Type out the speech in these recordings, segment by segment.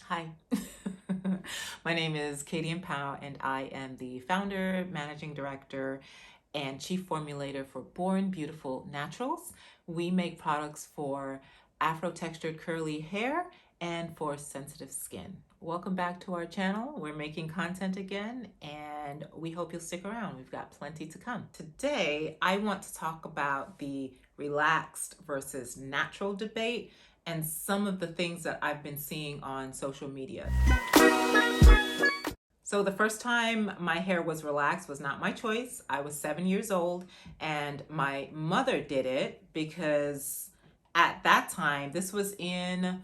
Hi, my name is Kadian Pow, and I am the founder, managing director, and chief formulator for Bourn Beautiful Naturals. We make products for afro textured curly hair and for sensitive skin. Welcome back to our channel. We're making content again, and we hope you'll stick around. We've got plenty to come. Today, I want to talk about the relaxed versus natural debate and some of the things that I've been seeing on social media. So the first time my hair was relaxed was not my choice. I was 7 years old, and my mother did it because at that time, this was in,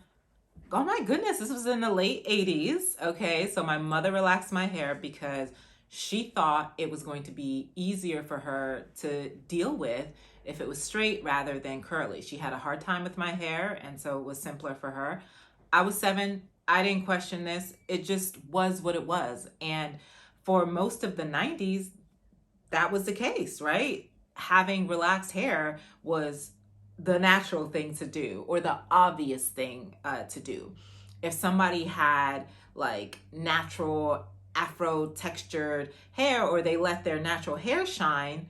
oh my goodness, this was in the late 80s. Okay, so my mother relaxed my hair because she thought it was going to be easier for her to deal with if it was straight rather than curly. She had a hard time with my hair, and so it was simpler for her. I was 7. I didn't question this. It just was what it was. And for most of the 90s, that was the case, right? Having relaxed hair was the natural thing to do, or the obvious thing to do. If somebody had like natural afro textured hair, or they let their natural hair shine,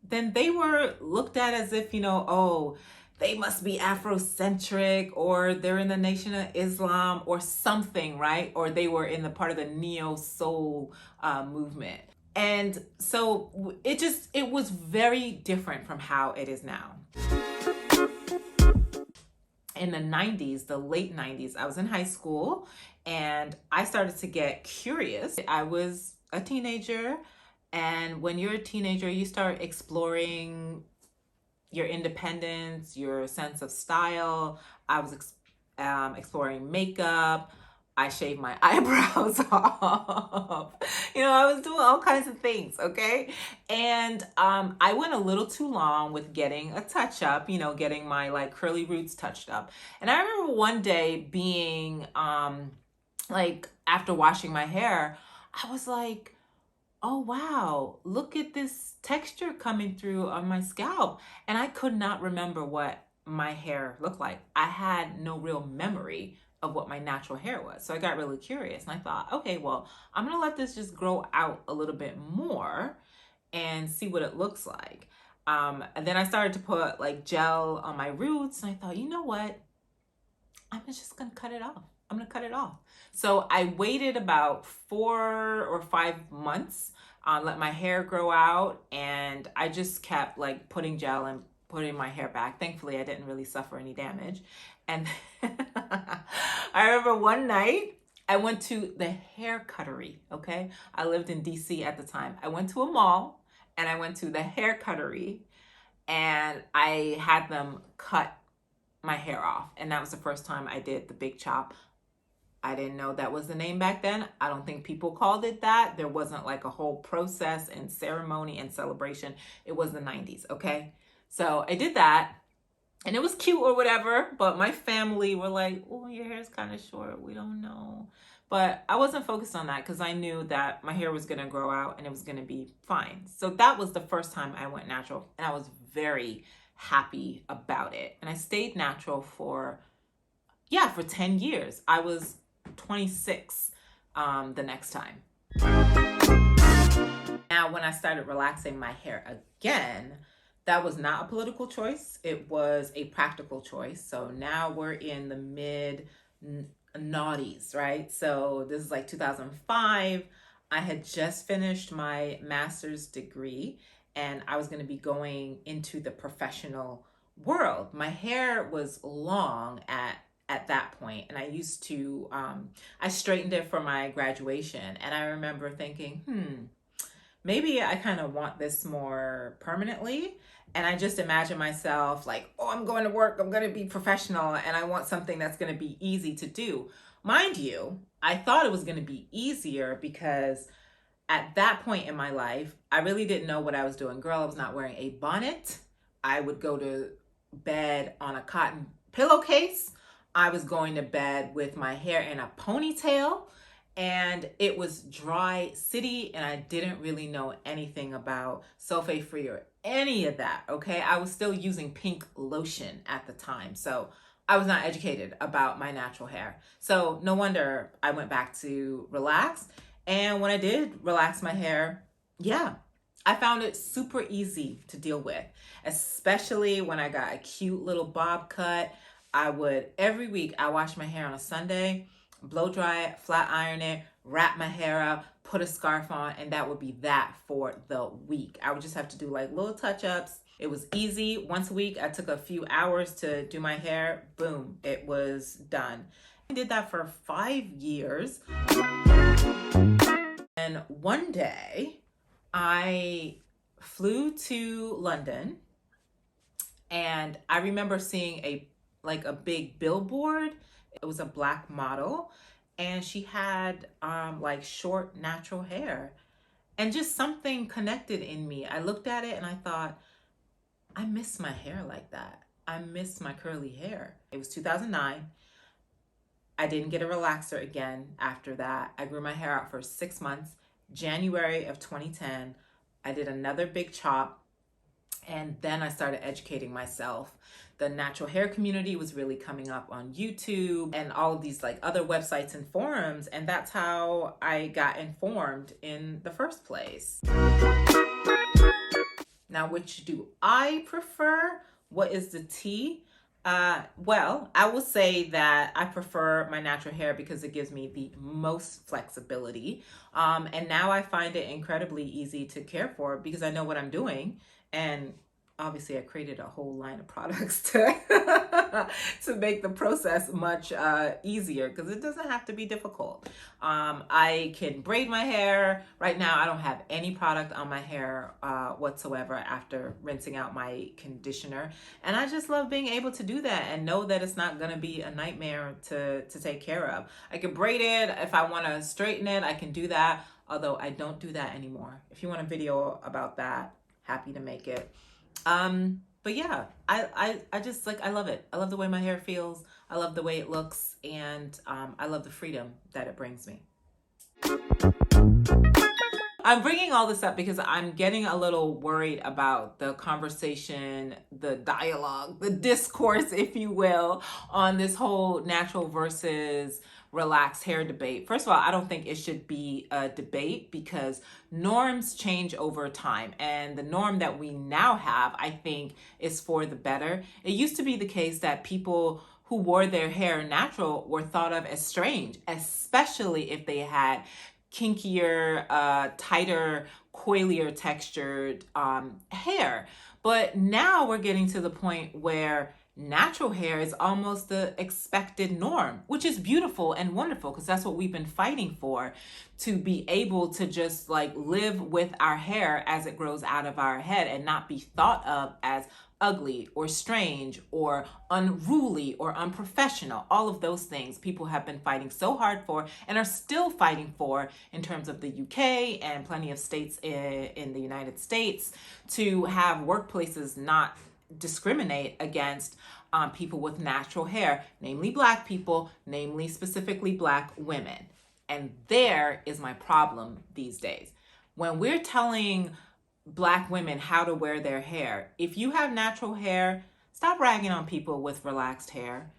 then they were looked at as if, oh, they must be Afrocentric, or they're in the Nation of Islam or something, right? Or they were in the part of the neo soul movement. And so it was very different from how it is now. In the 90s, the late 90s, I was in high school and I started to get curious. I was a teenager, and when you're a teenager, you start exploring your independence, your sense of style. I was exploring makeup. I shaved my eyebrows off. I was doing all kinds of things, okay? And I went a little too long with getting a touch up, getting my like curly roots touched up. And I remember one day being like, after washing my hair, I was like, oh wow, look at this texture coming through on my scalp. And I could not remember what my hair looked like. I had no real memory of what my natural hair was. So I got really curious, and I thought, okay, well, I'm gonna let this just grow out a little bit more and see what it looks like. And then I started to put like gel on my roots, and I thought, you know what? I'm just gonna cut it off. I'm gonna cut it off. So I waited about 4 or 5 months, let my hair grow out, and I just kept like putting gel and putting my hair back. Thankfully, I didn't really suffer any damage. And I remember one night I went to the hair cuttery, okay? I lived in DC at the time. I went to a mall and I went to the hair cuttery, and I had them cut my hair off. And that was the first time I did the big chop. I didn't know that was the name back then. I don't think people called it that. There wasn't like a whole process and ceremony and celebration. It was the 90s, okay? So I did that, and it was cute or whatever, but my family were like, oh, your hair is kind of short. We don't know. But I wasn't focused on that because I knew that my hair was going to grow out and it was going to be fine. So that was the first time I went natural, and I was very happy about it. And I stayed natural for 10 years. I was 26 the next time. Now, when I started relaxing my hair again, that was not a political choice. It was a practical choice. So now we're in the mid noughties, right? So this is like 2005. I had just finished my master's degree, and I was going to be going into the professional world. My hair was long at that point, and I used to I straightened it for my graduation, and I remember thinking, maybe I kind of want this more permanently. And I just imagine myself like, oh, I'm going to work, I'm going to be professional, and I want something that's going to be easy to do. Mind you, I thought it was going to be easier because at that point in my life, I really didn't know what I was doing. Girl, I was not wearing a bonnet. I would go to bed on a cotton pillowcase. I was going to bed with my hair in a ponytail, and it was dry city, and I didn't really know anything about sulfate free or any of that, okay? I was still using pink lotion at the time. So I was not educated about my natural hair. So no wonder I went back to relax. And when I did relax my hair, yeah, I found it super easy to deal with, especially when I got a cute little bob cut. Every week, I wash my hair on a Sunday, blow dry it, flat iron it, wrap my hair up, put a scarf on, and that would be that for the week. I would just have to do like little touch-ups. It was easy. Once a week, I took a few hours to do my hair. Boom, it was done. I did that for 5 years. And one day, I flew to London, and I remember seeing a big billboard. It was a black model, and she had like short natural hair, and just something connected in me. I looked at it and I thought, I miss my hair like that. I miss my curly hair. It was 2009. I didn't get a relaxer again after that. I grew my hair out for 6 months. January of 2010, I did another big chop, and then I started educating myself. The natural hair community was really coming up on YouTube and all of these like other websites and forums, and that's how I got informed in the first place. Now, which do I prefer? What is the tea? Well, I will say that I prefer my natural hair because it gives me the most flexibility. And now I find it incredibly easy to care for because I know what I'm doing. And obviously I created a whole line of products to make the process much easier, because it doesn't have to be difficult. I can braid my hair. Right now I don't have any product on my hair whatsoever after rinsing out my conditioner, and I just love being able to do that and know that it's not going to be a nightmare to take care of. I can braid it. If I want to straighten it, I can do that, although I don't do that anymore. If you want a video about that, happy to make it. But yeah, I just like, I love it. I love the way my hair feels. I love the way it looks, and I love the freedom that it brings me. I'm bringing all this up because I'm getting a little worried about the conversation, the dialogue, the discourse, if you will, on this whole natural versus relaxed hair debate. First of all, I don't think it should be a debate because norms change over time. And the norm that we now have, I think, is for the better. It used to be the case that people who wore their hair natural were thought of as strange, especially if they had kinkier, tighter, coilier textured hair. But now we're getting to the point where natural hair is almost the expected norm, which is beautiful and wonderful, because that's what we've been fighting for, to be able to just like live with our hair as it grows out of our head and not be thought of as ugly or strange or unruly or unprofessional. All of those things people have been fighting so hard for and are still fighting for in terms of the UK and plenty of states in the United States, to have workplaces not discriminate against people with natural hair, namely Black people, namely specifically Black women. And there is my problem these days. When we're telling Black women how to wear their hair, if you have natural hair, stop ragging on people with relaxed hair.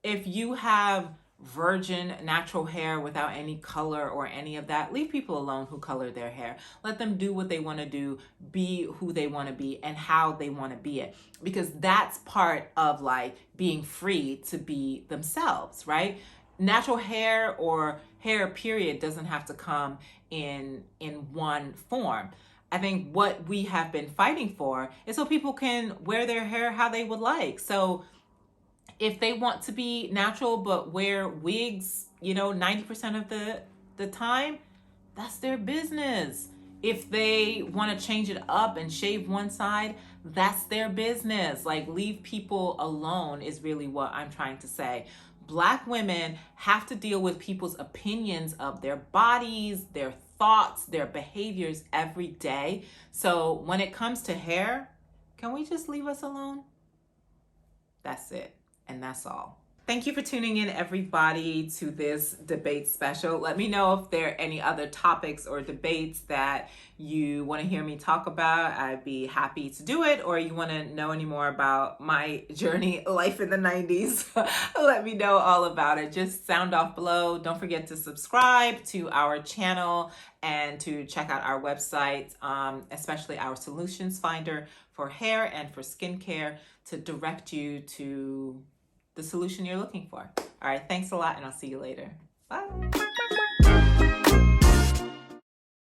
If you have virgin natural hair without any color or any of that, leave people alone who color their hair. Let them do what they want to do, be who they want to be, and how they want to be it, because that's part of like being free to be themselves, right? Natural hair or hair period doesn't have to come in one form. I think what we have been fighting for is so people can wear their hair how they would like. So if they want to be natural but wear wigs, 90% of the time, that's their business. If they want to change it up and shave one side, that's their business. Like, leave people alone is really what I'm trying to say. Black women have to deal with people's opinions of their bodies, their thoughts, their behaviors every day. So when it comes to hair, can we just leave us alone? That's it. And that's all. Thank you for tuning in, everybody, to this debate special. Let me know if there are any other topics or debates that you want to hear me talk about. I'd be happy to do it. Or you want to know any more about my journey, life in the 90s, let me know all about it. Just sound off below. Don't forget to subscribe to our channel and to check out our website, especially our solutions finder for hair and for skincare, to direct you to the solution you're looking for. All right, thanks a lot, and I'll see you later. Bye.